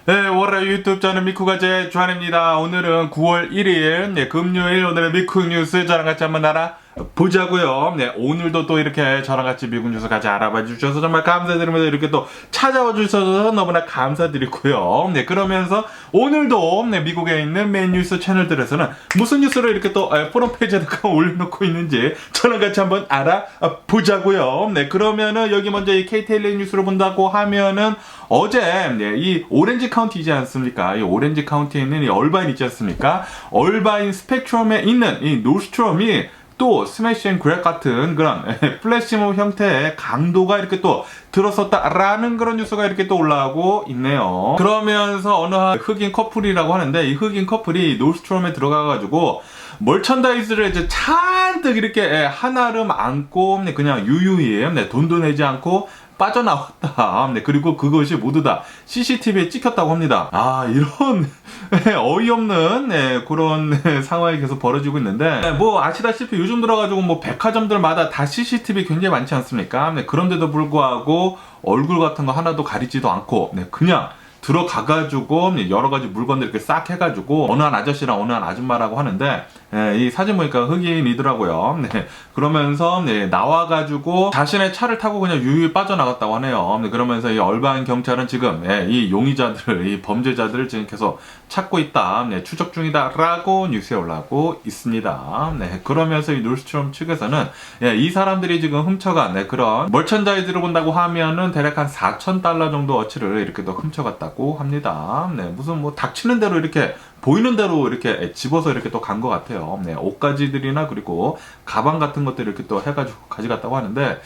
네, 월요일 유튜브 저는 미쿠가제 주한입니다. 오늘은 9월 1일, 네, 금요일 오늘의 미쿠 뉴스 저랑 같이 한번 알아보자고요. 네, 오늘도 또 이렇게 저랑 같이 미국 뉴스 같이 알아봐 주셔서 정말 감사드립니다. 이렇게 또 찾아와 주셔서 너무나 감사드리고요. 네, 그러면서 오늘도 네, 미국에 있는 메인 뉴스 채널들에서는 무슨 뉴스를 이렇게 또 프론페이지에다가 올려놓고 있는지 저랑 같이 한번 알아보자고요. 네, 그러면은 여기 먼저 이 KTLA 뉴스를 본다고 하면은 어제 네, 이 오렌지 카운티이지 않습니까? 이 오렌지 카운티에 있는 이 얼바인 있지 않습니까? 얼바인 스펙트럼에 있는 이 노스트롬이 또 스매시 앤 그랩 같은 그런 플래시몹 형태의 강도가 이렇게 또 들었었다라는 그런 뉴스가 이렇게 또 올라오고 있네요. 그러면서 어느 한 흑인 커플이라고 하는데 이 흑인 커플이 노스트롬에 들어가가지고 멀천다이즈를 이제 잔뜩 이렇게 한아름 안고 그냥 유유히 돈도 내지 않고 빠져나왔다. 네, 그리고 그것이 모두 다 CCTV에 찍혔다고 합니다. 아, 이런 어이없는 그런 상황이 계속 벌어지고 있는데 뭐 아시다시피 요즘 들어가지고 뭐 백화점들마다 다 CCTV 굉장히 많지 않습니까? 네, 그런데도 불구하고 얼굴 같은 거 하나도 가리지도 않고 그냥 들어가가지고 여러 가지 물건들 이렇게 싹 해가지고 어느 한 아저씨랑 어느 한 아줌마라고 하는데 이 사진 보니까 흑인이더라고요. 네, 그러면서 나와가지고 자신의 차를 타고 그냥 유유히 빠져나갔다고 하네요. 그러면서 이 얼바인 경찰은 지금 이 용의자들을, 이 범죄자들을 지금 계속 찾고 있다, 추적 중이다라고 뉴스에 올라오고 있습니다. 네, 그러면서 이 놀스트롬 측에서는 이 사람들이 지금 훔쳐간 그런 멀천다이즈를 본다고 하면은 대략 한 4,000달러 정도 어치를 이렇게 또 훔쳐갔다고 합니다. 네, 무슨 뭐 닥치는 대로 이렇게 보이는 대로 이렇게 집어서 이렇게 또 간 것 같아요. 네, 옷가지들이나 그리고 가방 같은 것들 이렇게 또 해가지고 가져갔다고 하는데,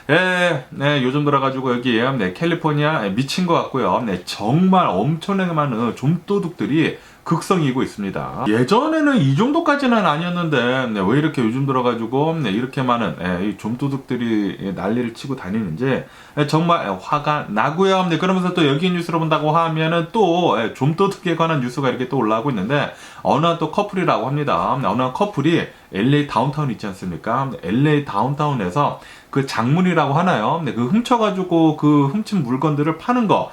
네, 요즘 들어가지고 여기 캘리포니아 미친 것 같고요. 네, 정말 엄청나게 많은 좀도둑들이 극성이고 있습니다. 예전에는 이 정도까지는 아니었는데 왜 이렇게 요즘 들어가지고 이렇게 많은 이 좀도둑들이 난리를 치고 다니는지 정말 화가 나고요. 그러면서 또 여기 뉴스를 본다고 하면은 또 좀도둑에 관한 뉴스가 이렇게 또 올라오고 있는데 어느 한 또 커플이라고 합니다. 어느 한 커플이 LA 다운타운 있지 않습니까? LA 다운타운에서 그 장문이라고 하나요? 그 훔쳐가지고 그 훔친 물건들을 파는 거.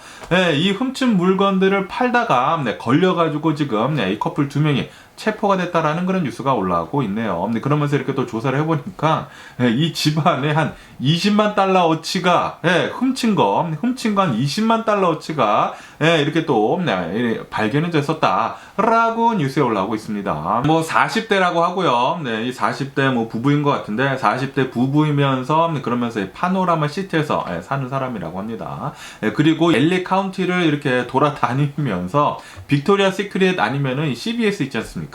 이 훔친 물건들을 팔다가 걸려가지고 지금 이 커플 2명이 체포가 됐다라는 그런 뉴스가 올라오고 있네요. 그러면서 이렇게 또 조사를 해보니까 이 집안에 한 20만 달러 어치가 훔친 거 한 20만 달러 어치가 이렇게 또 발견이 됐었다라고 뉴스에 올라오고 있습니다. 뭐 40대라고 하고요. 이 40대 뭐 부부인 것 같은데 40대 부부이면서 그러면서 파노라마 시티에서 사는 사람이라고 합니다. 그리고 LA 카운티를 이렇게 돌아다니면서 빅토리아 시크릿 아니면은 CBS 있지 않습니까?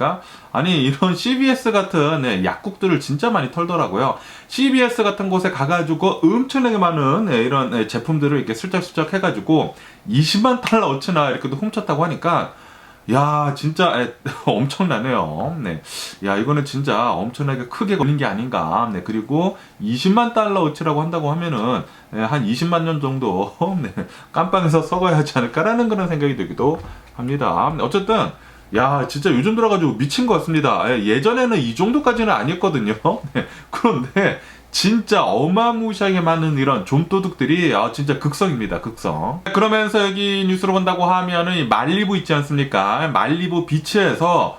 아니 이런 CBS 같은 약국들을 진짜 많이 털더라고요. CBS 같은 곳에 가가지고 엄청나게 많은 이런 제품들을 이렇게 슬쩍슬쩍 해가지고 20만 달러 어치나 이렇게 또 훔쳤다고 하니까 야 진짜 엄청나네요. 네, 야 이거는 진짜 엄청나게 크게 걸린 게 아닌가. 네, 그리고 20만 달러 어치라고 한다고 하면은 한 20만 년 정도 깜빵에서 썩어야 하지 않을까라는 그런 생각이 들기도 합니다. 어쨌든 야 진짜 요즘 들어가지고 미친 것 같습니다. 예전에는 이 정도까지는 아니었거든요. 그런데 진짜 어마무시하게 많은 이런 좀도둑들이 진짜 극성입니다. 극성. 그러면서 여기 뉴스로 본다고 하면은 이 말리부 있지 않습니까? 말리부 비치에서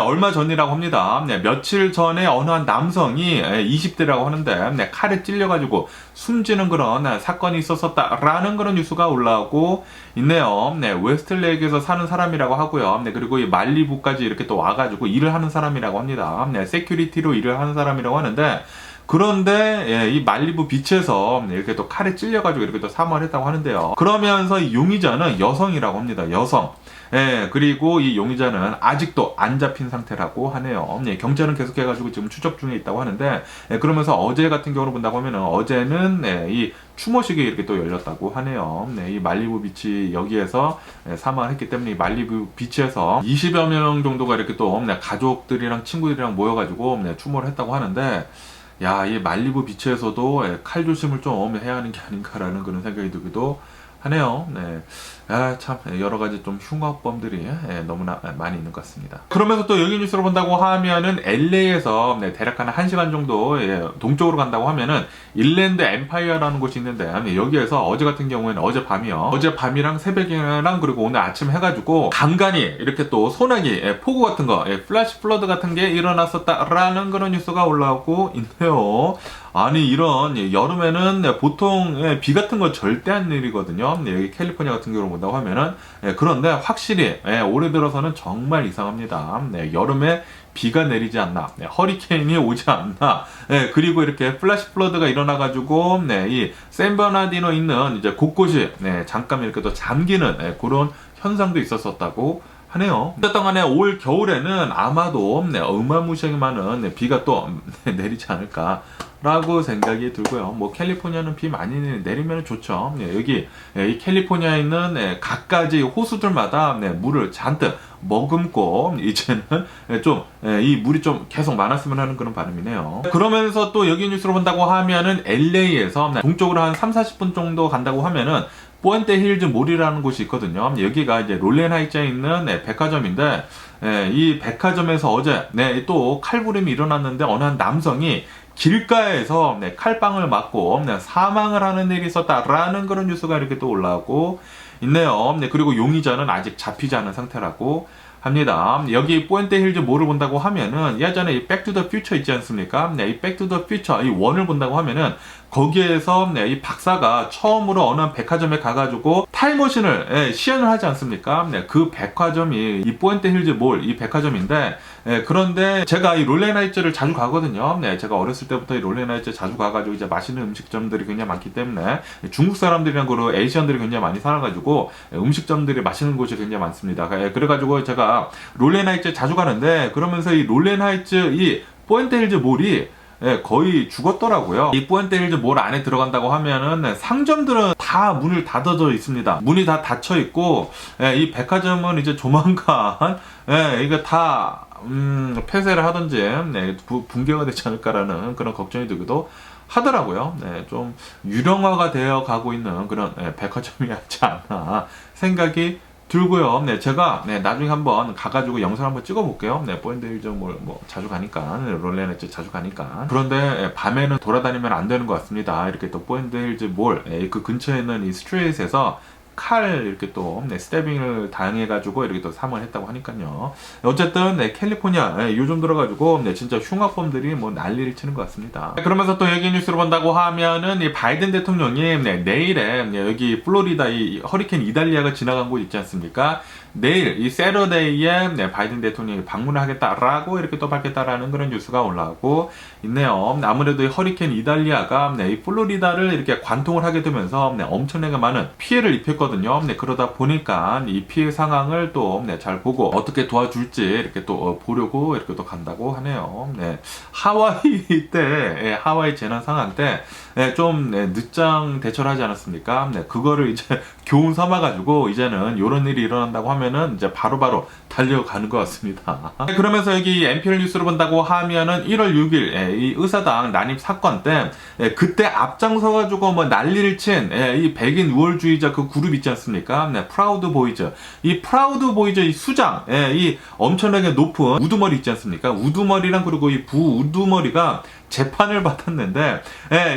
얼마 전이라고 합니다. 며칠 전에 어느 한 남성이 20대라고 하는데 칼에 찔려가지고 숨지는 그런 사건이 있었었다라는 그런 뉴스가 올라오고 있네요. 웨스트레이크에서 사는 사람이라고 하고요. 그리고 이 말리부까지 이렇게 또 와가지고 일을 하는 사람이라고 합니다. 세큐리티로 일을 하는 사람이라고 하는데 그런데 이 말리부 비치에서 이렇게 또 칼에 찔려가지고 이렇게 또 사망을 했다고 하는데요. 그러면서 이 용의자는 여성이라고 합니다. 여성. 그리고 이 용의자는 아직도 안 잡힌 상태라고 하네요. 경찰은 계속해가지고 지금 추적 중에 있다고 하는데 그러면서 어제 같은 경우를 본다고 하면은 어제는 이 추모식이 이렇게 또 열렸다고 하네요. 이 말리부 비치 여기에서 사망을 했기 때문에 이 말리부 비치에서 20여 명 정도가 이렇게 또 가족들이랑 친구들이랑 모여가지고 추모를 했다고 하는데 야, 이 말리부 비치에서도 칼 조심을 좀 해야 하는 게 아닌가라는 그런 생각이 들기도 하네요. 네. 참 여러 가지 좀 흉악범들이 너무나 많이 있는 것 같습니다. 그러면서 또 여기 뉴스를 본다고 하면은 LA에서 대략 한 1시간 정도 동쪽으로 간다고 하면은 인랜드 엠파이어라는 곳이 있는데 여기에서 어제 같은 경우에는 어젯밤이요. 어젯밤이랑 새벽이랑 그리고 오늘 아침 해가지고 간간히 이렇게 또 소나기, 폭우 같은 거, 플래시 플러드 같은 게 일어났었다라는 그런 뉴스가 올라오고 있네요. 아니 이런 여름에는 보통 비 같은 거 절대 안 내리거든요. 여기 캘리포니아 같은 경우로 본다고 하면은 그런데 확실히 올해 들어서는 정말 이상합니다. 여름에 비가 내리지 않나, 허리케인이 오지 않나, 그리고 이렇게 플래시 플러드가 일어나가지고 이 샌버나디노 있는 이제 곳곳이 잠깐 이렇게 또 잠기는 그런 현상도 있었었다고 하네요. 어쨌든 간에 올 겨울에는 아마도 어마무시하게 많은 비가 또 내리지 않을까 라고 생각이 들고요. 뭐 캘리포니아는 비 많이 내리면 좋죠. 여기 이 캘리포니아에 있는 각가지 호수들마다 물을 잔뜩 머금고 이제는 좀 이 물이 좀 계속 많았으면 하는 그런 바람이네요. 그러면서 또 여기 뉴스로 본다고 하면은 LA에서 동쪽으로 한 3-40분 정도 간다고 하면은 포엔테 힐즈 몰이라는 곳이 있거든요. 여기가 이제 롤렌 하이츠에 있는 백화점인데 이 백화점에서 어제 또 칼부림이 일어났는데 어느 한 남성이 길가에서 칼빵을 맞고 사망을 하는 일이 있었다라는 그런 뉴스가 이렇게 또 올라오고 있네요. 그리고 용의자는 아직 잡히지 않은 상태라고 합니다. 여기 포엔테 힐즈 몰을 본다고 하면은 예전에 이 백투더 퓨처 있지 않습니까? 이 백투더 퓨처 이 원을 본다고 하면은 거기에서 이 박사가 처음으로 어느 백화점에 가가지고 타임머신을 시연을 하지 않습니까? 그 백화점이 이 포엔테 힐즈 몰 이 백화점인데 그런데 제가 이 롤렌하이츠를 자주 가거든요. 제가 어렸을 때부터 이 롤렌하이츠 자주 가가지고 이제 맛있는 음식점들이 굉장히 많기 때문에 중국 사람들이랑 그리고 에이시안들이 굉장히 많이 살아가지고 음식점들이 맛있는 곳이 굉장히 많습니다. 그래가지고 제가 롤렌하이츠 자주 가는데 그러면서 이 롤렌하이츠 이 포엔테 힐즈 몰이 거의 죽었더라고요. 이 포엔테 힐즈 몰 안에 들어간다고 하면은 상점들은 다 문을 닫아져 있습니다. 문이 다 닫혀 있고 이 백화점은 이제 조만간 이거 다 폐쇄를 하든지 붕괴가 되지 않을까라는 그런 걱정이 들기도 하더라고요. 좀 유령화가 되어 가고 있는 그런 백화점이 있지 않나 생각이 들고요. 제가 나중에 한번 가가지고 영상 한번 찍어볼게요. 포엔테 힐즈 몰 뭐 자주 가니까 롤렌하이츠 자주 가니까. 그런데 밤에는 돌아다니면 안 되는 것 같습니다. 이렇게 또 포엔테 힐즈 몰 그 근처에 있는 이 스트레이트에서 칼 이렇게 또 스태빙을 당해가지고 이렇게 또 사망을 했다고 하니까요. 어쨌든 캘리포니아 요즘 들어가지고 진짜 흉악범들이 뭐 난리를 치는 것 같습니다. 그러면서 또 여기 뉴스를 본다고 하면은 이 바이든 대통령이 내일에 여기 플로리다 이 허리케인 이달리아가 지나간 곳 있지 않습니까? 내일 이 세러데이에 바이든 대통령이 방문을 하겠다라고 이렇게 또 밝혔다라는 그런 뉴스가 올라오고 있네요. 아무래도 이 허리케인 이달리아가 이 플로리다를 이렇게 관통을 하게 되면서 엄청나게 많은 피해를 입혔거든요. 그러다 보니까 이 피해 상황을 또 잘 보고 어떻게 도와줄지 이렇게 또 보려고 이렇게 또 간다고 하네요. 하와이 때 하와이 재난 상황 때 좀 늦장 대처를 하지 않았습니까? 그거를 이제 교훈 삼아가지고 이제는 이런 일이 일어난다고 하면은 이제 바로바로 달려가는 것 같습니다. 그러면서 여기 NPR 뉴스를 본다고 하면은 1월 6일 이 의사당 난입 사건 때 그때 앞장서가지고 뭐 난리를 친 이 백인 우월주의자 그 그룹 있지 않습니까? 프라우드 보이즈. 이 프라우드 보이즈 이 수장, 이 엄청나게 높은 우두머리 있지 않습니까? 우두머리랑 그리고 이 부우두머리가 재판을 받았는데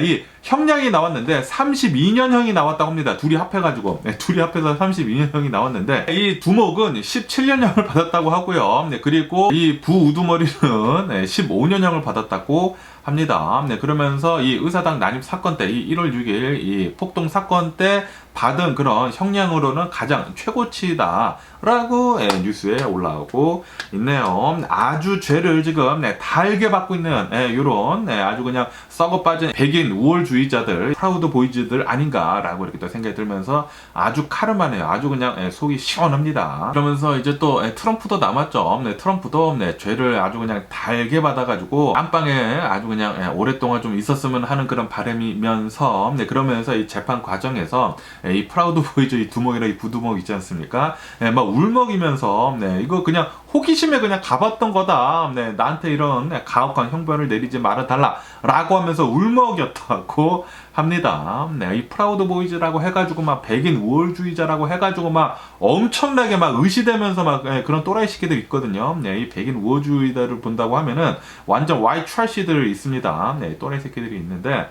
이 형량이 나왔는데 32년형이 나왔다고 합니다. 둘이 합해가지고 둘이 합해서 32년형이 나왔는데 이 두목은 17년형을 받았다고 하고요. 그리고 이 부우두머리는 15년형을 받았다고 합니다. 그러면서 이 의사당 난입 사건 때, 이 1월 6일 이 폭동 사건 때 받은 그런 형량으로는 가장 최고치다라고 뉴스에 올라오고 있네요. 아주 죄를 지금 달게 받고 있는 이런 아주 그냥 썩어 빠진 백인 우월주의자들, 프라우드 보이즈들 아닌가라고 이렇게 또 생각이 들면서 아주 카르마네요. 아주 그냥 속이 시원합니다. 그러면서 이제 또 트럼프도 남았죠. 트럼프도 죄를 아주 그냥 달게 받아가지고 안방에 아주 그냥 오랫동안 좀 있었으면 하는 그런 바람이면서 그러면서 이 재판 과정에서 이 프라우드 보이즈 이 두목이랑 이 부두목 있지 않습니까? 막 울먹이면서 이거 그냥 호기심에 그냥 가봤던 거다. 나한테 이런 가혹한 형벌을 내리지 말아달라 라고 하면서 울먹였다고 합니다. 네, 이 프라우드 보이즈라고 해가지고 막 백인 우월주의자라고 해가지고 막 엄청나게 막 의시되면서 막 그런 또라이 새끼들 있거든요. 네, 이 백인 우월주의자를 본다고 하면은 완전 와이 트래시들 있습니다. 네, 또라이 새끼들이 있는데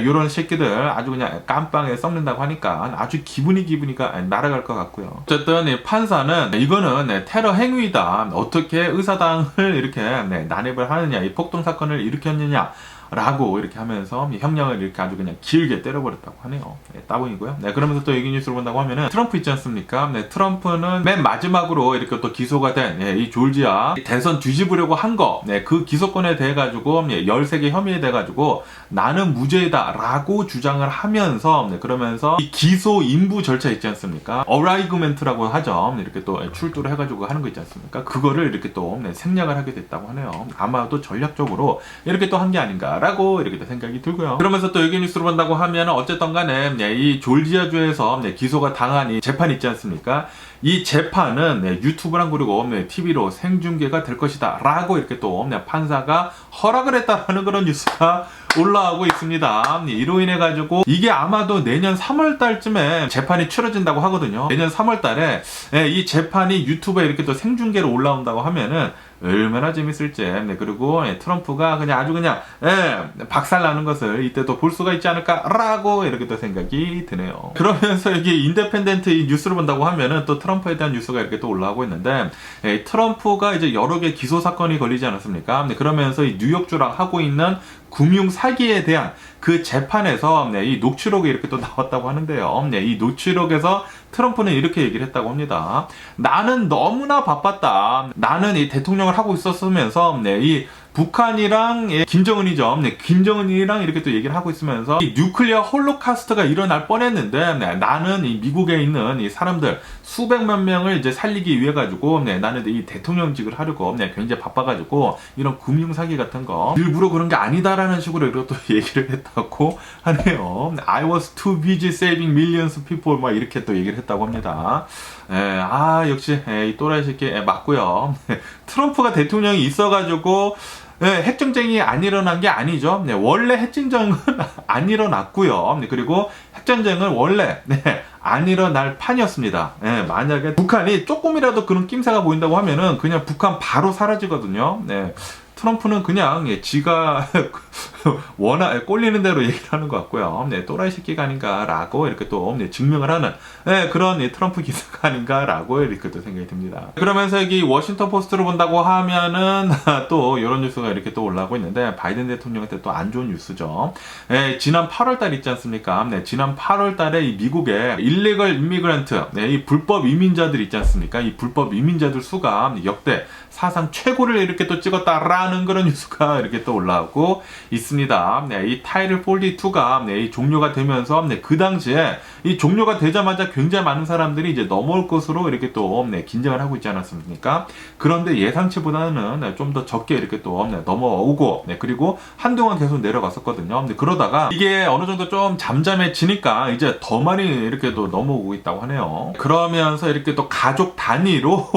이런 새끼들 아주 그냥 깜빵에 썩는다고 하니까 아주 기분이가 날아갈 것 같고요. 어쨌든 이 판사는 이거는 테러 행위다. 어떻게 의사당을 이렇게 난입을 하느냐, 이 폭동 사건을 일으켰느냐. 라고 이렇게 하면서 형량을 이렇게 아주 그냥 길게 때려버렸다고 하네요. 네, 따봉이고요. 네, 그러면서 또 얘기 뉴스를 본다고 하면은 트럼프 있지 않습니까? 네, 트럼프는 맨 마지막으로 이렇게 또 기소가 된 이 조지아 대선 뒤집으려고 한 거, 그 기소권에 대해 가지고 13개 혐의에 대해 가지고 나는 무죄다라고 주장을 하면서 그러면서 이 기소 인부 절차 있지 않습니까? 어라이그멘트라고 하죠. 이렇게 또 출두를 해가지고 하는 거 있지 않습니까? 그거를 이렇게 또 생략을 하게 됐다고 하네요. 아마도 전략적으로 이렇게 또 한 게 아닌가. 라고 이렇게 생각이 들고요. 그러면서 또 여기 뉴스를 본다고 하면 어쨌든 간에 이 조지아주에서 기소가 당한 이 재판 있지 않습니까? 이 재판은 유튜브랑 그리고 TV로 생중계가 될 것이다 라고 이렇게 또 판사가 허락을 했다라는 그런 뉴스가 올라오고 있습니다. 이로 인해 가지고 이게 아마도 내년 3월 달쯤에 재판이 치러진다고 하거든요. 내년 3월 달에 이 재판이 유튜브에 이렇게 또 생중계로 올라온다고 하면은 얼마나 재밌을지. 그리고 트럼프가 그냥 아주 그냥 박살나는 것을 이때 또 볼 수가 있지 않을까라고 이렇게 또 생각이 드네요. 그러면서 여기 인디펜던트 이 뉴스를 본다고 하면은 또 트럼프에 대한 뉴스가 이렇게 또 올라오고 있는데 트럼프가 이제 여러 개 기소 사건이 걸리지 않았습니까? 그러면서 이 뉴욕주랑 하고 있는 금융 사기에 대한 그 재판에서 이 녹취록이 이렇게 또 나왔다고 하는데요. 이 녹취록에서 트럼프는 이렇게 얘기를 했다고 합니다. 나는 너무나 바빴다. 나는 이 대통령을 하고 있었으면서 이 북한이랑 김정은이죠. 김정은이랑 이렇게 또 얘기를 하고 있으면서 이 뉴클리어 홀로카스트가 일어날 뻔했는데 나는 이 미국에 있는 이 사람들 수백만 명을 이제 살리기 위해 가지고 나는 이 대통령직을 하려고 굉장히 바빠가지고 이런 금융 사기 같은 거 일부러 그런 게 아니다라는 식으로 이렇게 또 얘기를 했다고 하네요. I was too busy saving millions of people 막 이렇게 또 얘기를 했다고 합니다. 역시 이 또라이 새끼 맞고요. 트럼프가 대통령이 있어가지고 핵전쟁이 안 일어난 게 아니죠. 원래 핵전쟁은 안 일어났고요. 그리고 핵전쟁은 원래 안 일어날 판이었습니다. 만약에 북한이 조금이라도 그런 낌새가 보인다고 하면은 그냥 북한 바로 사라지거든요. 트럼프는 그냥 지가 워낙 꼴리는 대로 얘기를 하는 것 같고요. 또라이 새끼가 아닌가라고 이렇게 또 증명을 하는 그런 트럼프 기사가 아닌가라고 이렇게 또 생각이 듭니다. 그러면서 여기 워싱턴 포스트를 본다고 하면은 또 이런 뉴스가 이렇게 또 올라오고 있는데 바이든 대통령한테 또 안 좋은 뉴스죠. 지난 8월달 있지 않습니까? 지난 8월달에 이 미국의 일리걸 임미그런트, 이 불법 이민자들 있지 않습니까? 이 불법 이민자들 수가 역대 사상 최고를 이렇게 또 찍었다라는 그런 뉴스가 이렇게 또 올라오고 있습니다. 이 타이틀 42가 이 종료가 되면서 그 당시에 이 종료가 되자마자 굉장히 많은 사람들이 이제 넘어올 것으로 이렇게 또 긴장을 하고 있지 않았습니까? 그런데 예상치보다는 좀 더 적게 이렇게 또 넘어오고 그리고 한동안 계속 내려갔었거든요. 그러다가 이게 어느 정도 좀 잠잠해지니까 이제 더 많이 이렇게 또 넘어오고 있다고 하네요. 그러면서 이렇게 또 가족 단위로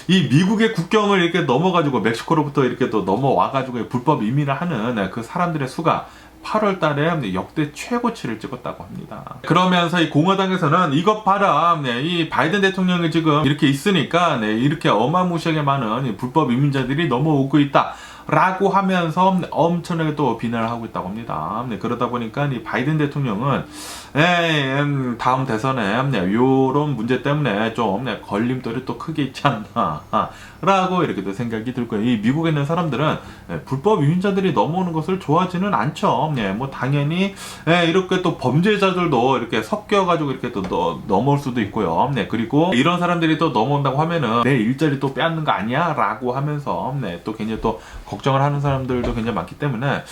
이 미국의 국경을 이렇게 넘어가지고 멕시코로부터 이렇게 또 넘어와가지고 불법 이민을 하는 그 사람들의 수가 8월 달에 역대 최고치를 찍었다고 합니다. 그러면서 이 공화당에서는 이것 봐라. 이 바이든 대통령이 지금 이렇게 있으니까 이렇게 어마무시하게 많은 불법 이민자들이 넘어오고 있다. 라고 하면서 엄청나게 또 비난을 하고 있다고 합니다. 그러다 보니까 이 바이든 대통령은 다음 대선에 요런 문제 때문에 좀 걸림돌이 또 크게 있지 않나 라고 이렇게 또 생각이 들고요. 이 미국에 있는 사람들은 불법 이민자들이 넘어오는 것을 좋아하지는 않죠. 뭐 당연히 이렇게 또 범죄자들도 이렇게 섞여가지고 이렇게 또 넘어올 수도 있고요. 그리고 이런 사람들이 또 넘어온다고 하면은 내 일자리 또 빼앗는 거 아니야? 라고 하면서 또 굉장히 또 걱정을 하는 사람들도 굉장히 많기 때문에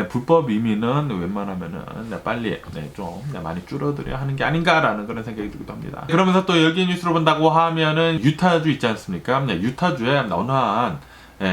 불법 이민은 웬만하면은 빨리 좀 많이 줄어들어야 하는 게 아닌가라는 그런 생각이 들기도 합니다. 그러면서 또 여기 뉴스를 본다고 하면은 유타주 있지 않습니까? 유타주에 어느 한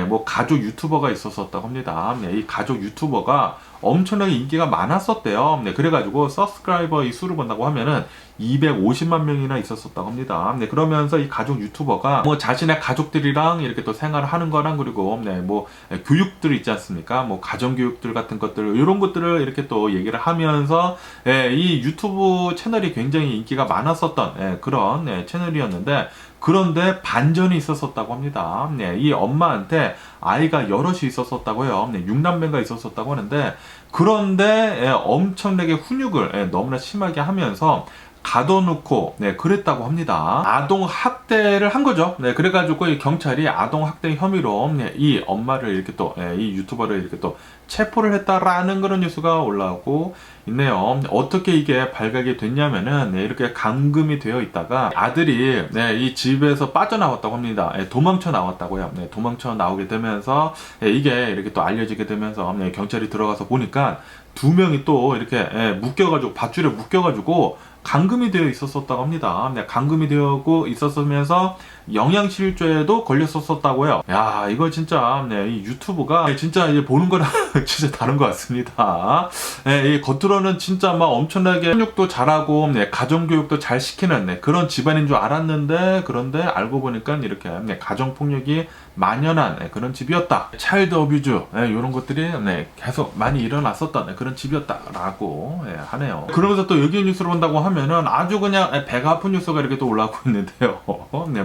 뭐 가족 유튜버가 있었었다고 합니다. 이 가족 유튜버가 엄청나게 인기가 많았었대요. 그래가지고 서브스크라이버 이 수를 본다고 하면은 250만 명이나 있었었다고 합니다. 그러면서 이 가족 유튜버가 뭐 자신의 가족들이랑 이렇게 또 생활을 하는 거랑 그리고 뭐 교육들 있지 않습니까? 뭐 가정교육들 같은 것들 이런 것들을 이렇게 또 얘기를 하면서 이 유튜브 채널이 굉장히 인기가 많았었던 그런 채널이었는데 그런데 반전이 있었었다고 합니다. 이 엄마한테 아이가 여럿이 있었었다고 해요. 6남매가 있었었다고 하는데 그런데 엄청나게 훈육을 너무나 심하게 하면서 가둬놓고 그랬다고 합니다. 아동 학대를 한 거죠. 그래가지고 이 경찰이 아동 학대 혐의로 이 엄마를 이렇게 또 이 유튜버를 이렇게 또 체포를 했다라는 그런 뉴스가 올라오고 있네요. 어떻게 이게 발각이 됐냐면은 이렇게 감금이 되어 있다가 아들이 이 집에서 빠져나왔다고 합니다. 도망쳐 나왔다고요. 도망쳐 나오게 되면서 이게 이렇게 또 알려지게 되면서 경찰이 들어가서 보니까 두 명이 또 이렇게 묶여가지고 밧줄에 묶여가지고 감금이 되어 있었었다고 합니다. 감금이 되어 있었으면서 영양실조에도 걸렸었다고 해요. 야, 이거 진짜 이 유튜브가 진짜 이제 보는 거랑 진짜 다른 것 같습니다. 이 겉으로는 진짜 막 엄청나게 훈육도 잘하고 가정교육도 잘 시키는 그런 집안인 줄 알았는데 그런데 알고 보니까 이렇게 가정폭력이 만연한 그런 집이었다. 차일드 어뷰즈 이런 것들이 계속 많이 일어났었던 그런 집이었다라고 하네요. 그러면서 또 여기 뉴스를 본다고 하면은 아주 그냥 배가 아픈 뉴스가 이렇게 또 올라오고 있는데요.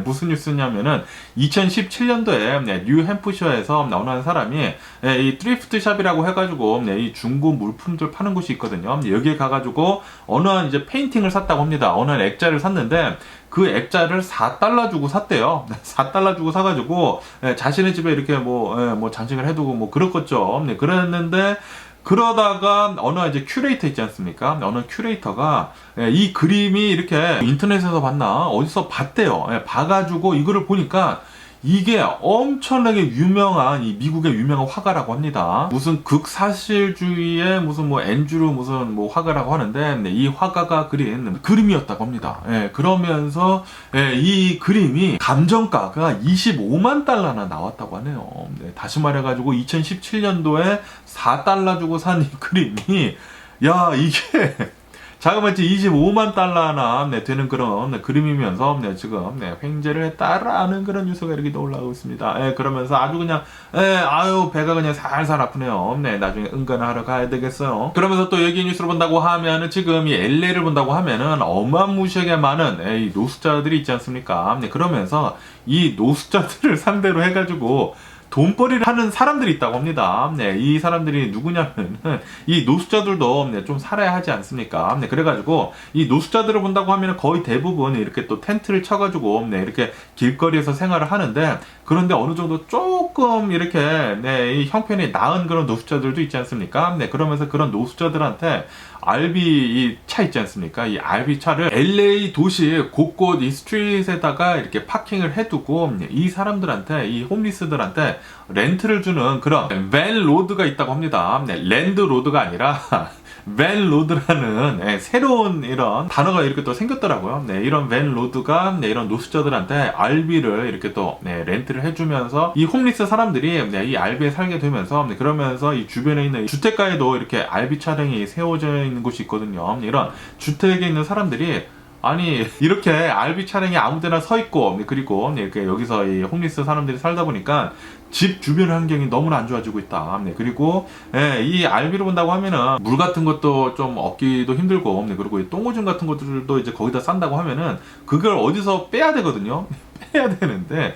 무슨 뉴스냐면은 2017년도에 뉴햄프셔에서 어느 사람이 이 트리프트 샵이라고 해가지고 이 중고 물품들 파는 곳이 있거든요. 여기에 가가지고 어느 이제 페인팅을 샀다고 합니다. 어느 액자를 샀는데 그 액자를 4달러 주고 샀대요. 4달러 주고 사가지고 자신의 집에 이렇게 뭐 장식을 해두고 뭐 그렇겠죠. 그랬는데 그러다가 어느 이제 큐레이터 있지 않습니까? 어느 큐레이터가 이 그림이 이렇게 인터넷에서 봤나 어디서 봤대요. 봐가지고 이거를 보니까 이게 엄청나게 유명한 이 미국의 유명한 화가라고 합니다. 무슨 극사실주의의 무슨 뭐 앤드류 무슨 뭐 화가라고 하는데 이 화가가 그린 그림이었다고 합니다. 그러면서 이 그림이 감정가가 25만 달러나 나왔다고 하네요. 다시 말해가지고 2017년도에 4달러 주고 산 이 그림이 야 이게 자그마치 25만 달러나 되는 그런 그림이면서 지금 횡재를 했다라는 그런 뉴스가 이렇게 올라오고 있습니다. 그러면서 아주 그냥 아유 배가 그냥 살살 아프네요. 나중에 응가를 하러 가야 되겠어요. 그러면서 또 여기 뉴스를 본다고 하면은 지금 이 LA를 본다고 하면은 어마무시하게 많은 이 노숙자들이 있지 않습니까? 그러면서 이 노숙자들을 상대로 해가지고 돈벌이를 하는 사람들이 있다고 합니다. 이 사람들이 누구냐면 이 노숙자들도 좀 살아야 하지 않습니까? 그래가지고 이 노숙자들을 본다고 하면 거의 대부분 이렇게 또 텐트를 쳐가지고 이렇게 길거리에서 생활을 하는데 그런데 어느 정도 조금 이렇게 이 형편이 나은 그런 노숙자들도 있지 않습니까? 그러면서 그런 노숙자들한테 RV 이 차 있지 않습니까? 이 RV 차를 LA 도시 곳곳 이 스트릿에다가 이렇게 파킹을 해두고 이 사람들한테 이 홈리스들한테 렌트를 주는 그런 밴 로드가 있다고 합니다. 랜드 로드가 아니라 밴 로드라는 새로운 이런 단어가 이렇게 또 생겼더라고요. 이런 밴 로드가 이런 노숙자들한테 RV를 이렇게 또 렌트를 해주면서 이 홈리스 사람들이 이 RV에 살게 되면서 그러면서 이 주변에 있는 주택가에도 이렇게 RV 차량이 세워져 있는 곳이 있거든요. 이런 주택에 있는 사람들이 아니 이렇게 RV 차량이 아무데나 서 있고 그리고 이렇게 여기서 이 홈리스 사람들이 살다 보니까 집 주변 환경이 너무나 안 좋아지고 있다. 그리고 이 RV를 본다고 하면은 물 같은 것도 좀 얻기도 힘들고 그리고 이 똥오줌 같은 것들도 이제 거기다 싼다고 하면은 그걸 어디서 빼야 되거든요. 빼야 되는데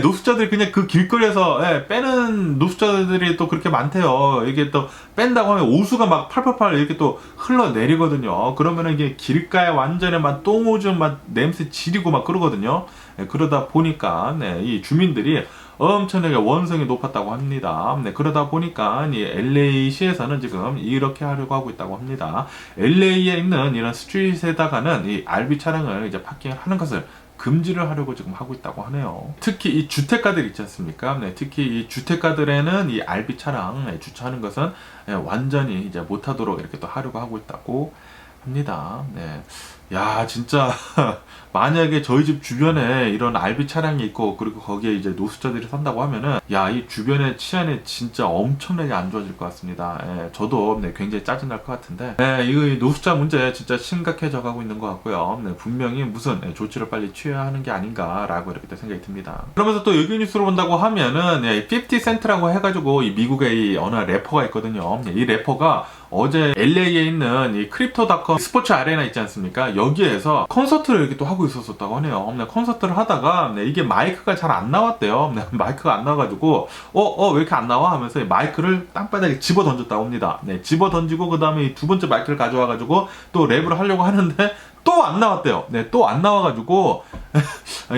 노숙자들이 그냥 그 길거리에서 빼는 노숙자들이 또 그렇게 많대요. 이게 또 뺀다고 하면 오수가 막 팔팔팔 이렇게 또 흘러내리거든요. 그러면은 이게 길가에 완전히 막 똥오줌 막 냄새 지리고 막 그러거든요. 그러다 보니까 이 주민들이 엄청나게 원성이 높았다고 합니다. 그러다 보니까 이 LA시에서는 지금 이렇게 하려고 하고 있다고 합니다. LA에 있는 이런 스트릿에다가는 이 RV 차량을 이제 파킹하는 것을 금지를 하려고 지금 하고 있다고 하네요. 특히 이 주택가들 있지 않습니까? 특히 이 주택가들에는 이 RV 차량 주차하는 것은 완전히 이제 못하도록 이렇게 또 하려고 하고 있다고 합니다. 네. 야, 진짜 만약에 저희 집 주변에 이런 RV 차량이 있고 그리고 거기에 이제 노숙자들이 산다고 하면은 야, 이 주변의 치안이 진짜 엄청나게 안 좋아질 것 같습니다. 예, 저도 네, 굉장히 짜증날 것 같은데 이 노숙자 문제 진짜 심각해져 가고 있는 것 같고요. 네, 분명히 무슨 조치를 빨리 취해야 하는 게 아닌가라고 이렇게 또 생각이 듭니다. 그러면서 또 여기 뉴스로 본다고 하면은 50 센트라고 해가지고 이 미국의 이 어느 래퍼가 있거든요. 이 래퍼가 어제 LA에 있는 이 크립토닷컴 스포츠 아레나 있지 않습니까? 여기에서 콘서트를 이렇게 또 하고 있었다고 하네요. 콘서트를 하다가 이게 마이크가 잘 안 나왔대요. 마이크가 안 나와가지고 왜 이렇게 안 나와? 하면서 마이크를 땅바닥에 집어 던졌다고 합니다. 네, 집어 던지고 그 다음에 두 번째 마이크를 가져와가지고 또 랩을 하려고 하는데 또 안 나왔대요. 네, 또 안 나와가지고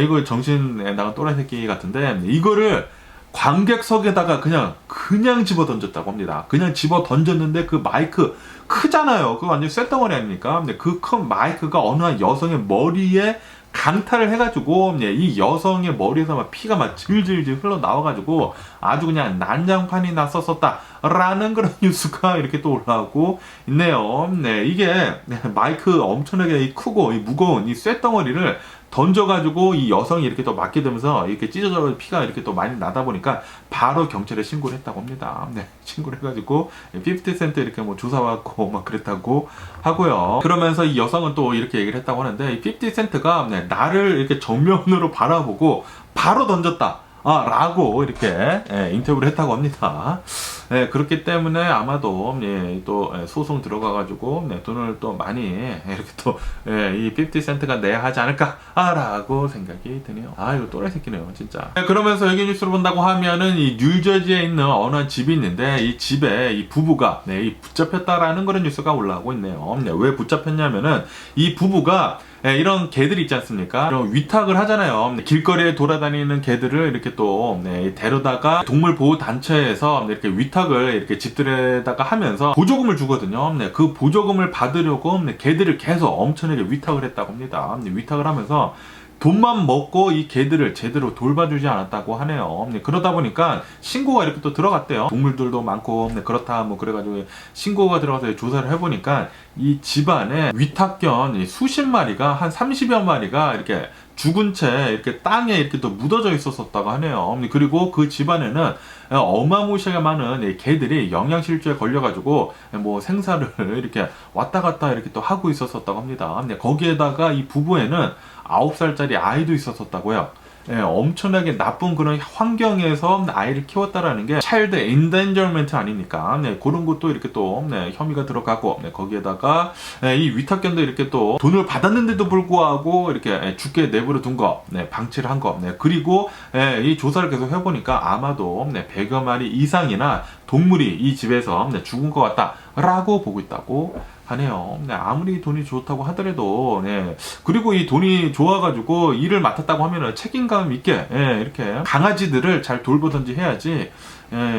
이거 정신 나간 또라이 새끼 같은데 이거를 관객석에다가 그냥 집어 던졌다고 합니다. 그냥 집어 던졌는데 그 마이크 크잖아요. 그거 완전 쇳덩어리 아닙니까? 근데 그 큰 마이크가 어느 한 여성의 머리에 강타를 해가지고 이 여성의 머리에서 막 피가 막 질질질 흘러나와가지고 아주 그냥 난장판이 났었다라는 그런 뉴스가 이렇게 또 올라오고 있네요. 네, 이게 마이크 엄청나게 크고 무거운 이 쇳덩어리를 던져가지고 이 여성이 이렇게 또 맞게 되면서 이렇게 찢어져 피가 이렇게 또 많이 나다 보니까 바로 경찰에 신고를 했다고 합니다. 네, 신고를 해가지고 50 센트 이렇게 뭐 조사받고 막 그랬다고 하고요. 그러면서 이 여성은 또 이렇게 얘기를 했다고 하는데 이 50 센트가 나를 이렇게 정면으로 바라보고 바로 던졌다. 라고 이렇게 인터뷰를 했다고 합니다. 그렇기 때문에 아마도 또 소송 들어가가지고 돈을 또 많이 이렇게 또 이 50 센트가 내야 하지 않을까라고 생각이 드네요. 이거 또라이 새끼네요, 진짜. 그러면서 여기 뉴스를 본다고 하면은 이 뉴저지에 있는 어느 한 집이 있는데 이 집에 이 부부가 붙잡혔다라는 그런 뉴스가 올라오고 있네요. 왜 붙잡혔냐면은 이 부부가 이런 개들이 있지 않습니까? 이런 위탁을 하잖아요. 길거리에 돌아다니는 개들을 이렇게 또 데려다가 동물보호단체에서 이렇게 위탁을 이렇게 집들에다가 하면서 보조금을 주거든요. 그 보조금을 받으려고 개들을 계속 엄청나게 위탁을 했다고 합니다. 위탁을 하면서 돈만 먹고 이 개들을 제대로 돌봐주지 않았다고 하네요. 그러다 보니까 신고가 이렇게 또 들어갔대요. 동물들도 많고 그렇다 뭐 그래가지고 신고가 들어가서 조사를 해보니까 이 집안에 위탁견 수십 마리가 한 30여 마리가 이렇게 죽은 채 이렇게 땅에 이렇게 또 묻어져 있었다고 하네요. 그리고 그 집안에는 어마무시하게 많은 개들이 영양실조에 걸려가지고 뭐 생사를 이렇게 왔다 갔다 이렇게 또 하고 있었다고 합니다. 거기에다가 이 부부에는 9살짜리 아이도 있었다고요. 엄청나게 나쁜 그런 환경에서 아이를 키웠다라는 게 차일드 인덴저먼트 아닙니까? 그런 것도 이렇게 또 혐의가 들어가고 거기에다가 이 위탁견도 이렇게 또 돈을 받았는데도 불구하고 이렇게 죽게 내버려 둔 거, 방치를 한 거, 그리고 이 조사를 계속 해보니까 아마도 100여 마리 이상이나 동물이 이 집에서 죽은 것 같다라고 보고 있다고 하네요. 아무리 돈이 좋다고 하더라도, 그리고 이 돈이 좋아가지고 일을 맡았다고 하면은 책임감 있게, 이렇게 강아지들을 잘 돌보든지 해야지,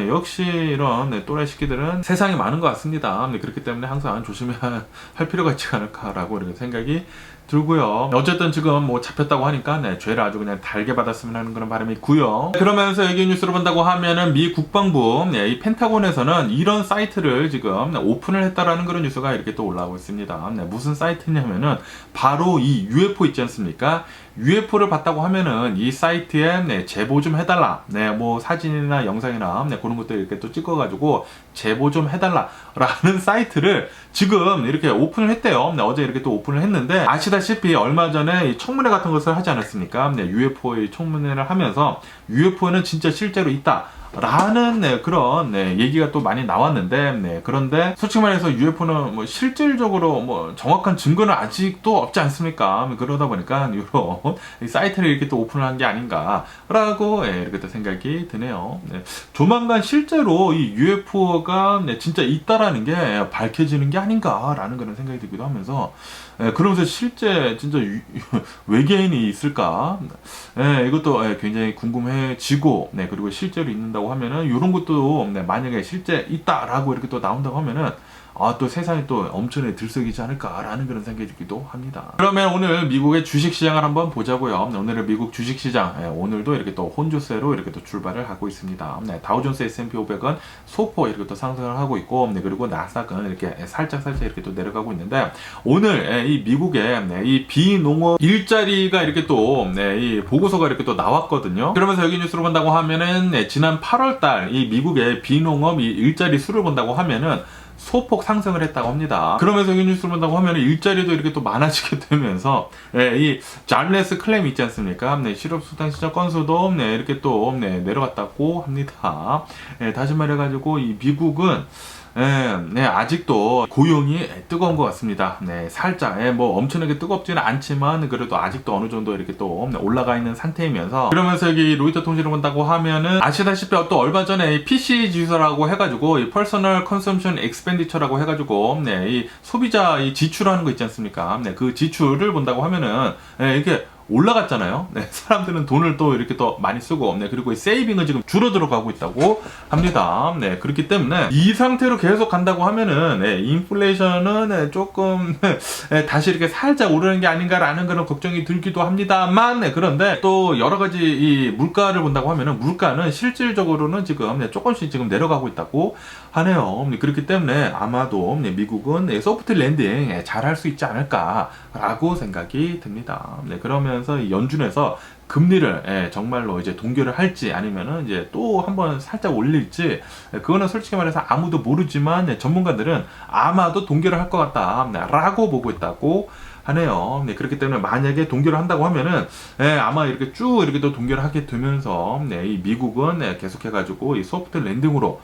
역시 이런 또라이 새끼들은 세상에 많은 것 같습니다. 그렇기 때문에 항상 조심해야 할 필요가 있지 않을까라고 이렇게 생각이 들고요. 어쨌든 지금 뭐 잡혔다고 하니까 죄를 아주 그냥 달게 받았으면 하는 그런 바람이 있고요. 그러면서 여기 뉴스를 본다고 하면은 미 국방부 이 펜타곤에서는 이런 사이트를 지금 오픈을 했다라는 그런 뉴스가 이렇게 또 올라오고 있습니다. 무슨 사이트냐면은 바로 이 UFO 있지 않습니까? UFO를 봤다고 하면은 이 사이트에 제보 좀 해달라. 뭐 사진이나 영상이나 그런 것들 이렇게 또 찍어가지고 제보 좀 해달라라는 사이트를 지금 이렇게 오픈을 했대요. 어제 이렇게 또 오픈을 했는데 아시다시피 얼마 전에 이 청문회 같은 것을 하지 않았습니까? UFO의 청문회를 하면서 UFO는 진짜 실제로 있다. 라는 그런 얘기가 또 많이 나왔는데 그런데 솔직히 말해서 UFO는 뭐 실질적으로 뭐 정확한 증거는 아직도 없지 않습니까? 그러다 보니까 이런 사이트를 이렇게 또 오픈을 한 게 아닌가라고 이렇게 또 생각이 드네요. 조만간 실제로 이 UFO가 진짜 있다라는 게 밝혀지는 게 아닌가라는 그런 생각이 들기도 하면서 그러면서 실제 진짜 외계인이 있을까? 이것도 굉장히 궁금해지고 그리고 실제로 있는다고 하면은 이런 것도 만약에 실제 있다라고 이렇게 또 나온다고 하면은 또 세상이 또 엄청나게 들썩이지 않을까라는 그런 생각이 들기도 합니다. 그러면 오늘 미국의 주식시장을 한번 보자고요. 오늘의 미국 주식시장, 오늘도 이렇게 또 혼조세로 이렇게 또 출발을 하고 있습니다. 다우존스 S&P 500은 소폭 이렇게 또 상승을 하고 있고, 그리고 나스닥은 이렇게 살짝 이렇게 또 내려가고 있는데, 오늘 이 미국의 이 비농업 일자리가 이렇게 또 이 보고서가 이렇게 또 나왔거든요. 그러면서 여기 뉴스를 본다고 하면은 지난 8월달 이 미국의 비농업 이 일자리 수를 본다고 하면은 소폭 상승을 했다고 합니다. 그러면서 여기 뉴스를 본다고 하면 일자리도 이렇게 또 많아지게 되면서 이 잡레스 클레임 있지 않습니까? 실업수당 시장 건수도 이렇게 또 내려갔다고 합니다. 다시 말해가지고 이 미국은 아직도 고용이 뜨거운 것 같습니다. 살짝, 뭐 엄청나게 뜨겁지는 않지만 그래도 아직도 어느 정도 이렇게 또 올라가 있는 상태이면서, 그러면서 여기 로이터 통신을 본다고 하면은 아시다시피 또 얼마 전에 PC 지수라고 해가지고 이 Personal Consumption Expenditure라고 해가지고 이 소비자 이 지출하는 거 있지 않습니까? 그 지출을 본다고 하면은 이렇게 올라갔잖아요. 사람들은 돈을 또 이렇게 더 많이 쓰고, 그리고 이 세이빙은 지금 줄어들어 가고 있다고 합니다. 그렇기 때문에 이 상태로 계속 간다고 하면은 인플레이션은 조금 다시 이렇게 살짝 오르는 게 아닌가라는 그런 걱정이 들기도 합니다만, 그런데 또 여러 가지 이 물가를 본다고 하면은 물가는 실질적으로는 지금 조금씩 지금 내려가고 있다고 하네요. 그렇기 때문에 아마도 미국은 소프트 랜딩 잘 할 수 있지 않을까라고 생각이 듭니다. 그러면 연준에서 금리를 정말로 이제 동결을 할지 아니면은 이제 또 한번 살짝 올릴지, 그거는 솔직히 말해서 아무도 모르지만 전문가들은 아마도 동결을 할 것 같다라고 보고 있다고 하네요. 그렇기 때문에 만약에 동결을 한다고 하면은 아마 이렇게 쭉 이렇게 또 동결을 하게 되면서 이 미국은 계속해가지고 이 소프트 랜딩으로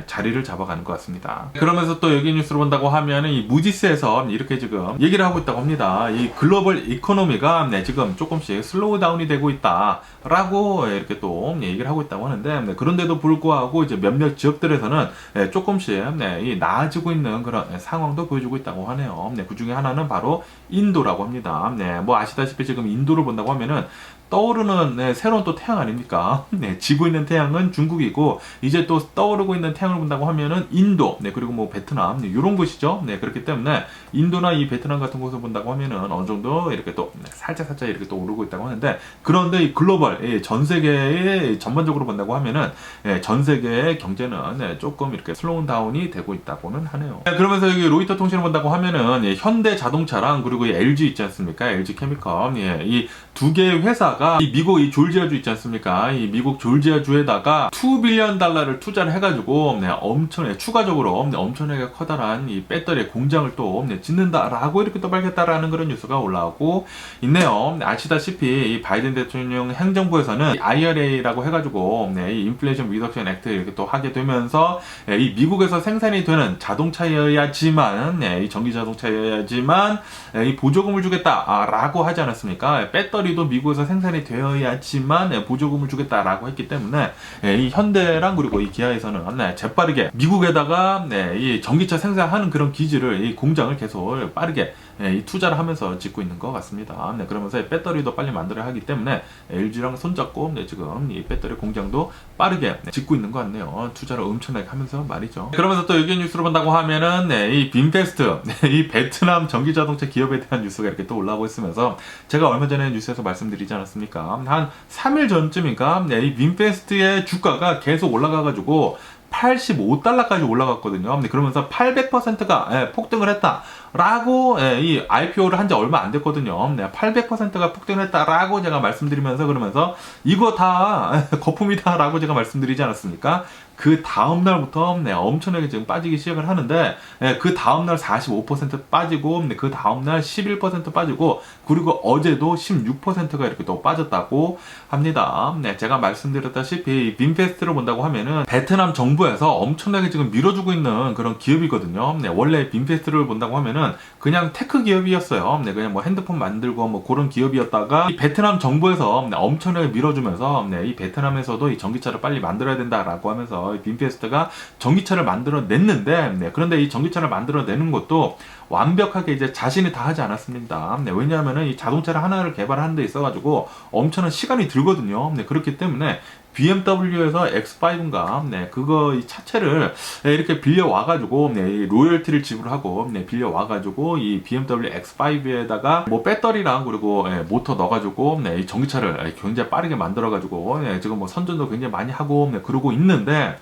자리를 잡아가는 것 같습니다. 그러면서 또 여기 뉴스를 본다고 하면은 이 무디스에서 이렇게 지금 얘기를 하고 있다고 합니다. 이 글로벌 이코노미가 지금 조금씩 슬로우 다운이 되고 있다라고 이렇게 또 얘기를 하고 있다고 하는데, 그런데도 불구하고 이제 몇몇 지역들에서는 조금씩 이 나아지고 있는 그런 상황도 보여주고 있다고 하네요. 그 중에 하나는 바로 인도라고 합니다. 뭐 아시다시피 지금 인도를 본다고 하면은 떠오르는 새로운 또 태양 아닙니까? 지고 있는 태양은 중국이고, 이제 또 떠오르고 있는 태양을 본다고 하면은 인도, 그리고 뭐 베트남, 이런 곳이죠. 그렇기 때문에 인도나 이 베트남 같은 곳을 본다고 하면은 어느 정도 이렇게 또 살짝 이렇게 또 오르고 있다고 하는데, 그런데 이 글로벌, 전 세계의 전반적으로 본다고 하면은 전 세계의 경제는 조금 이렇게 슬로우 다운이 되고 있다고는 하네요. 그러면서 여기 로이터 통신을 본다고 하면은 현대 자동차랑 그리고 LG 있지 않습니까? LG 케미컬, 이 두 개의 회사가 이 미국 이 졸지아주 있지 않습니까? 이 미국 졸지아주에다가 $2 빌리언 투자를 해가지고 엄청나게 추가적으로 엄청나게 커다란 이 배터리 공장을 또 짓는다라고 이렇게 또 밝혔다라는 그런 뉴스가 올라오고 있네요. 아시다시피 이 바이든 대통령 행정부에서는 IRA라고 해가지고 이 인플레이션 리덕션 액트 이렇게 또 하게 되면서 이 미국에서 생산이 되는 자동차여야지만, 이 전기 자동차여야지만 이 보조금을 주겠다라고 하지 않았습니까? 배터리도 미국에서 생산이 되어야지만 보조금을 주겠다라고 했기 때문에 이 현대랑 그리고 이 기아에서는 재빠르게 미국에다가 이 전기차 생산하는 그런 기지를, 이 공장을 계속 빠르게 이 투자를 하면서 짓고 있는 것 같습니다. 그러면서 배터리도 빨리 만들어야 하기 때문에 LG랑 손잡고 지금 이 배터리 공장도 빠르게 짓고 있는 것 같네요. 투자를 엄청나게 하면서 말이죠. 그러면서 또 여기 뉴스를 본다고 하면은 이 빈페스트, 이 베트남 전기자동차 기업에 대한 뉴스가 이렇게 또 올라오고 있으면서, 제가 얼마 전에 뉴스에서 말씀드리지 않았습니까? 한 3일 전쯤인가 이 빈페스트의 주가가 계속 올라가가지고 $85까지 올라갔거든요. 그러면서 800%가 폭등을 했다라고 이 IPO를 한 지 얼마 안 됐거든요. 800%가 폭등을 했다라고 제가 말씀드리면서, 그러면서 이거 다 거품이다라고 제가 말씀드리지 않았습니까? 그 다음날부터 엄청나게 지금 빠지기 시작을 하는데, 그 다음날 45% 빠지고, 그 다음날 11% 빠지고, 그리고 어제도 16%가 이렇게 또 빠졌다고 합니다. 제가 말씀드렸다시피 빈페스트를 본다고 하면은 베트남 정부에서 엄청나게 지금 밀어주고 있는 그런 기업이거든요. 원래 빈페스트를 본다고 하면은 그냥 테크 기업이었어요. 그냥 뭐 핸드폰 만들고 뭐 그런 기업이었다가 이 베트남 정부에서 엄청나게 밀어주면서 이 베트남에서도 이 전기차를 빨리 만들어야 된다라고 하면서 빈페스트가 전기차를 만들어냈는데, 그런데 이 전기차를 만들어내는 것도 완벽하게 이제 자신이 다 하지 않았습니다. 왜냐하면은 이 자동차를 하나를 개발하는 데 있어가지고 엄청난 시간이 들거든요. 그렇기 때문에 BMW에서 X5인가 그거 이 차체를 이렇게 빌려 와가지고 이 로열티를 지불하고 빌려 와가지고 이 BMW X5에다가 뭐 배터리랑 그리고 모터 넣어가지고 이 전기차를 굉장히 빠르게 만들어가지고 지금 뭐 선전도 굉장히 많이 하고 그러고 있는데.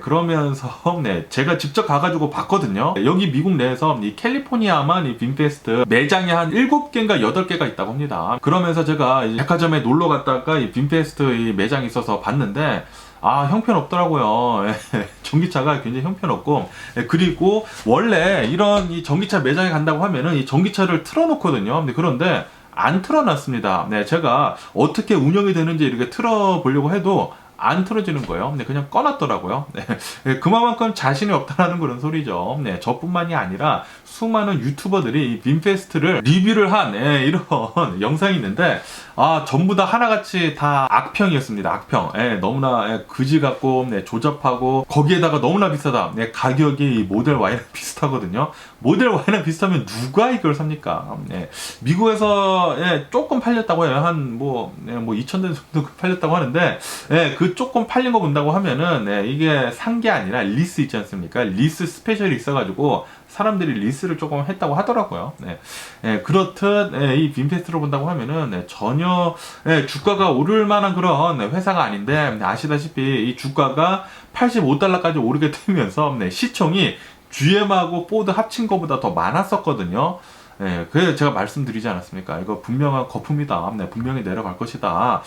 그러면서 제가 직접 가가지고 봤거든요. 여기 미국 내에서 이 캘리포니아만 이 빔페스트 매장이 한 7개인가 8개가 있다고 합니다. 그러면서 제가 백화점에 놀러 갔다가 이 빔페스트 이 매장이 있어서 봤는데 형편없더라고요. 전기차가 굉장히 형편없고, 그리고 원래 이런 이 전기차 매장에 간다고 하면은 이 전기차를 틀어놓거든요. 그런데 안 틀어놨습니다. 제가 어떻게 운영이 되는지 이렇게 틀어보려고 해도 안 틀어지는 거예요. 그냥 꺼놨더라고요. 그만큼 자신이 없다라는 그런 소리죠. 저뿐만이 아니라 수많은 유튜버들이 이 빔페스트를 리뷰를 한 이런 영상이 있는데 전부 다 하나같이 다 악평이었습니다. 악평. 너무나 그지 같고 조잡하고 거기에다가 너무나 비싸다. 가격이 모델 Y랑 비슷하거든요. 모델 Y랑 비슷하면 누가 이걸 삽니까? 미국에서 조금 팔렸다고 해요. 한 2,000대 정도 팔렸다고 하는데 그 조금 팔린 거 본다고 하면은 이게 산 게 아니라 리스 있지 않습니까? 리스 스페셜이 있어가지고 사람들이 리스를 조금 했다고 하더라고요. 그렇듯 이 빔페스트로 본다고 하면은 전혀 주가가 오를 만한 그런 회사가 아닌데 아시다시피 이 주가가 $85까지 오르게 되면서 시총이 GM하고 포드 합친 것보다 더 많았었거든요. 그래서 제가 말씀드리지 않았습니까? 이거 분명한 거품이다. 분명히 내려갈 것이다.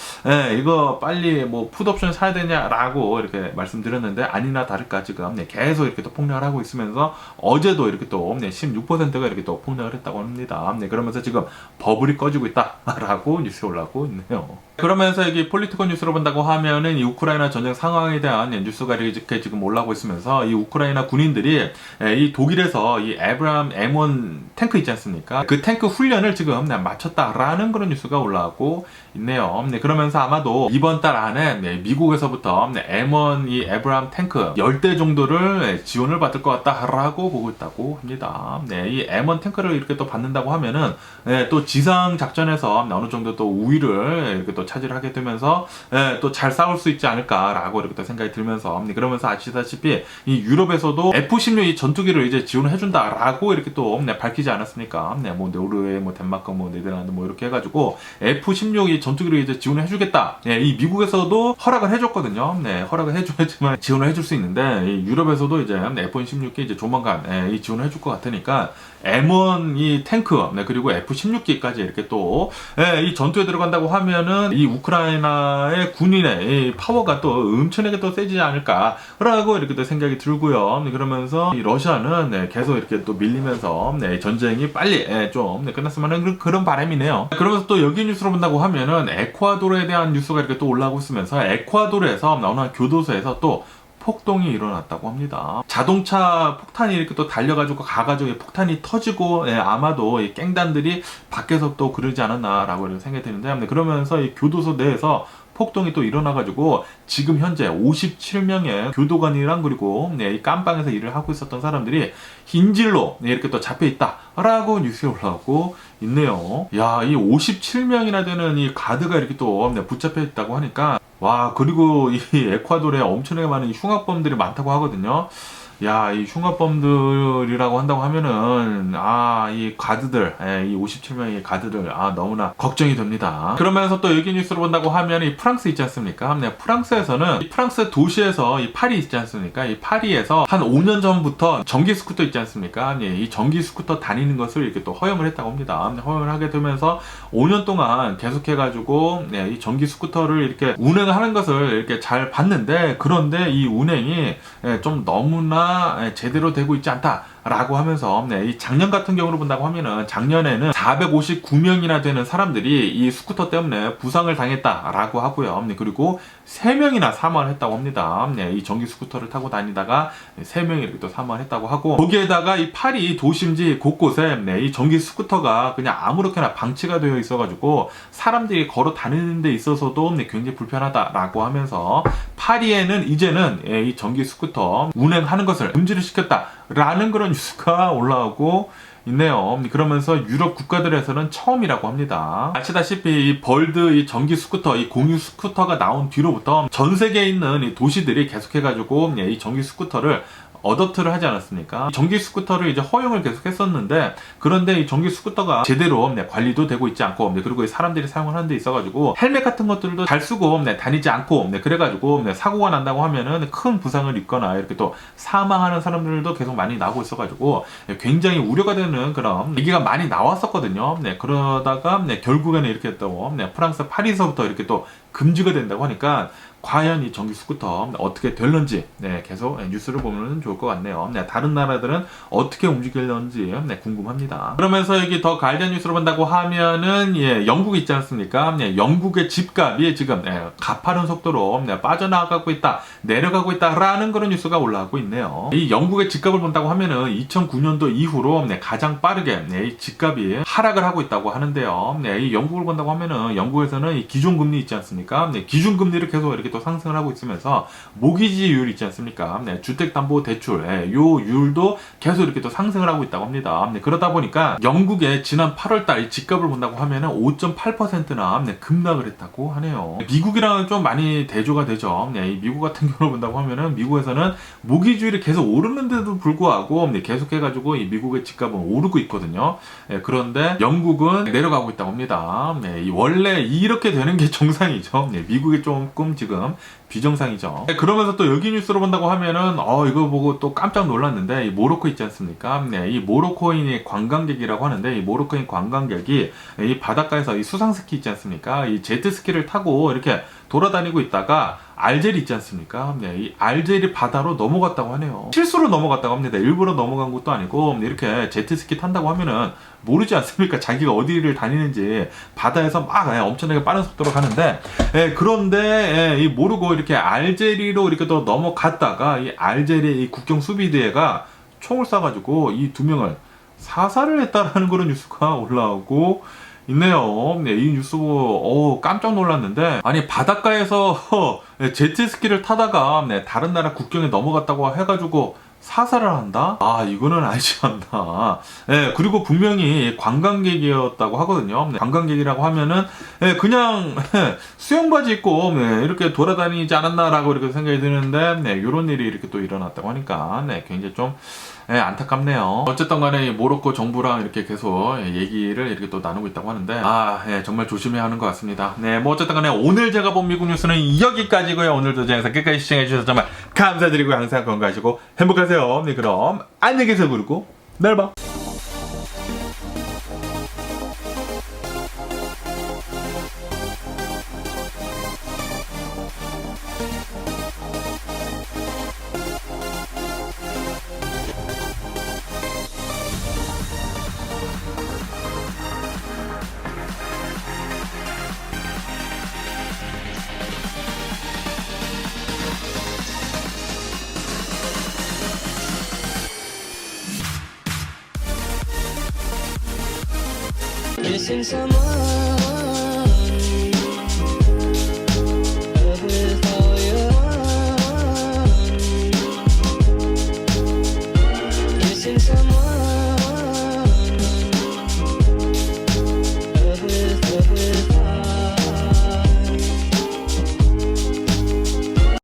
이거 빨리 뭐 풋옵션 사야 되냐라고 이렇게 말씀드렸는데 아니나 다를까 지금 계속 이렇게 또 폭락을 하고 있으면서 어제도 이렇게 또 16%가 이렇게 또 폭락을 했다고 합니다. 그러면서 지금 버블이 꺼지고 있다라고 뉴스에 올라오고 있네요. 그러면서 여기 폴리티컬 뉴스로 본다고 하면은 이 우크라이나 전쟁 상황에 대한 뉴스가 이렇게 지금 올라오고 있으면서 이 우크라이나 군인들이 이 독일에서 이 에브람 M1 탱크 있지 않습니까? 그 탱크 훈련을 지금 마쳤다라는 그런 뉴스가 올라오고 있네요. 그러면서 아마도 이번 달 안에 미국에서부터 M1 이 에브람 탱크 10대 정도를 지원을 받을 것 같다라고 보고 있다고 합니다. 이 M1 탱크를 이렇게 또 받는다고 하면은 또 지상 작전에서 어느 정도 또 우위를 이렇게 또 차지하게 되면서 또 잘 싸울 수 있지 않을까라고 이렇게 또 생각이 들면서 그러면서 아시다시피 이 유럽에서도 F-16 이 전투기를 이제 지원해 준다라고 이렇게 또 밝히지 않았습니까? 뭐 노르웨이, 뭐 덴마크, 뭐 네덜란드 뭐 이렇게 해가지고 F-16 이 전투기를 이제 지원을 해주겠다. 이 미국에서도 허락을 해줬거든요. 허락을 해줘야지만 지원을 해줄 수 있는데 이 유럽에서도 이제 F-16기 이제 조만간 이 지원을 해줄 것 같으니까 M1 이 탱크 그리고 F-16기까지 이렇게 또 이 전투에 들어간다고 하면은 이 우크라이나의 군인의 이 파워가 또 엄청나게 또 세지지 않을까라고 이렇게 또 생각이 들고요. 그러면서 이 러시아는 계속 이렇게 또 밀리면서 전쟁이 빨리 좀 끝났으면 하는 그런 바람이네요. 그러면서 또 여기 뉴스로 본다고 하면은 에콰도르에 대한 뉴스가 이렇게 또 올라오고 있으면서 에콰도르에서 어느 교도소에서 또 폭동이 일어났다고 합니다. 자동차 폭탄이 이렇게 또 달려가지고 가가지고 폭탄이 터지고 아마도 이 갱단들이 밖에서 또 그러지 않았나라고 생각이 드는데 그러면서 이 교도소 내에서 폭동이 또 일어나가지고 지금 현재 57명의 교도관이랑 그리고 이 깜빵에서 일을 하고 있었던 사람들이 인질로 이렇게 또 잡혀 있다라고 뉴스에 올라오고 있네요. 야, 이 57명이나 되는 이 가드가 이렇게 또 붙잡혀 있다고 하니까 와, 그리고 이 에콰도르에 엄청나게 많은 흉악범들이 많다고 하거든요. 야, 이 흉악범들이라고 한다고 하면은 이 가드들, 이 57명의 가드들 너무나 걱정이 됩니다. 그러면서 또 여기 뉴스를 본다고 하면 이 프랑스 있지 않습니까? 프랑스에서는 이 프랑스 도시에서 이 파리 있지 않습니까? 이 파리에서 한 5년 전부터 전기 스쿠터 있지 않습니까? 이 전기 스쿠터 다니는 것을 이렇게 또 허용을 했다고 합니다. 허용을 하게 되면서 5년 동안 계속해가지고 이 전기 스쿠터를 이렇게 운행을 하는 것을 이렇게 잘 봤는데 그런데 이 운행이 좀 너무나 제대로 되고 있지 않다라고 하면서 이 작년 같은 경우로 본다고 하면은 작년에는 459명이나 되는 사람들이 이 스쿠터 때문에 부상을 당했다라고 하고요. 그리고 3명이나 사망을 했다고 합니다. 이 전기 스쿠터를 타고 다니다가 3명이 이렇게 또 사망을 했다고 하고 거기에다가 이 파리 도심지 곳곳에 이 전기 스쿠터가 그냥 아무렇게나 방치가 되어 있어가지고 사람들이 걸어 다니는 데 있어서도 굉장히 불편하다라고 하면서 파리에는 이제는 이 전기 스쿠터 운행하는 것을 금지를 시켰다라는 그런 뉴스가 올라오고 있네요. 그러면서 유럽 국가들에서는 처음이라고 합니다. 아시다시피 이 벌드 이 전기 스쿠터, 이 공유 스쿠터가 나온 뒤로부터 전 세계에 있는 이 도시들이 계속해가지고 이 전기 스쿠터를 어댑트를 하지 않았습니까? 전기 스쿠터를 이제 허용을 계속 했었는데, 그런데 이 전기 스쿠터가 제대로 관리도 되고 있지 않고, 그리고 사람들이 사용을 하는 데 있어가지고 헬멧 같은 것들도 잘 쓰고 다니지 않고, 그래가지고 사고가 난다고 하면은 큰 부상을 입거나 이렇게 또 사망하는 사람들도 계속 많이 나오고 있어가지고 굉장히 우려가 되는 그런 얘기가 많이 나왔었거든요. 그러다가 결국에는 이렇게 또 프랑스 파리서부터 이렇게 또 금지가 된다고 하니까 과연 이 전기 스쿠터 어떻게 될런지 계속 뉴스를 보면 좋을 것 같네요. 다른 나라들은 어떻게 움직일런지 궁금합니다. 그러면서 여기 더 가이디언 뉴스로 본다고 하면은 영국 있지 않습니까? 영국의 집값이 지금 가파른 속도로 빠져나가고 있다, 내려가고 있다라는 그런 뉴스가 올라오고 있네요. 이 영국의 집값을 본다고 하면은 2009년도 이후로 가장 빠르게 이 집값이 하락을 하고 있다고 하는데요. 이 영국을 본다고 하면은 영국에서는 이 기준금리 있지 않습니까? 기준금리를 계속 이렇게 또 상승을 하고 있으면서 모기지율 있지 않습니까? 주택담보대출 요 율도 계속 이렇게 또 상승을 하고 있다고 합니다. 그러다 보니까 영국의 지난 8월달 집값을 본다고 하면은 5.8%나 급락을 했다고 하네요. 미국이랑은 좀 많이 대조가 되죠. 이 미국 같은 경우를 본다고 하면은 미국에서는 모기지율이 계속 오르는데도 불구하고 계속해가지고 이 미국의 집값은 오르고 있거든요. 그런데 영국은 내려가고 있다고 합니다. 원래 이렇게 되는 게 정상이죠. 미국이 조금 지금 비정상이죠. 그러면서 또 여기 뉴스로 본다고 하면은 이거 보고 또 깜짝 놀랐는데, 이 모로코 있지 않습니까? 이 모로코인이 관광객이라고 하는데, 이 모로코인 관광객이 이 바닷가에서 이 수상스키 있지 않습니까? 이 제트스키를 타고 이렇게 돌아다니고 있다가 알제리 있지 않습니까? 이 알제리 바다로 넘어갔다고 하네요. 실수로 넘어갔다고 합니다. 일부러 넘어간 것도 아니고 이렇게 제트스키 탄다고 하면은 모르지 않습니까? 자기가 어디를 다니는지. 바다에서 막 엄청나게 빠른 속도로 가는데, 그런데 이 모르고 이렇게 알제리로 이렇게 또 넘어갔다가 이 알제리 이 국경 수비대가 총을 쏴가지고 이 두 명을 사살을 했다라는 그런 뉴스가 올라오고 있네요. 이 뉴스 보고 깜짝 놀랐는데, 아니 바닷가에서 제트스키를 타다가 다른 나라 국경에 넘어갔다고 해가지고 사살을 한다? 이거는 아니지 않나. 그리고 분명히 관광객이었다고 하거든요. 관광객이라고 하면은 그냥 수영바지 입고 이렇게 돌아다니지 않았나라고 이렇게 생각이 드는데, 이런 일이 이렇게 또 일어났다고 하니까 굉장히 좀 안타깝네요. 어쨌든 간에 모로코 정부랑 이렇게 계속 얘기를 이렇게 또 나누고 있다고 하는데, 정말 조심해야 하는 것 같습니다. 뭐 어쨌든 간에 오늘 제가 본 미국 뉴스는 여기까지고요. 오늘도 제 영상 끝까지 시청해 주셔서 정말 감사드리고 항상 건강하시고 행복하세요. 그럼 안녕히 계세요. 그리고 내일 봐. Missing someone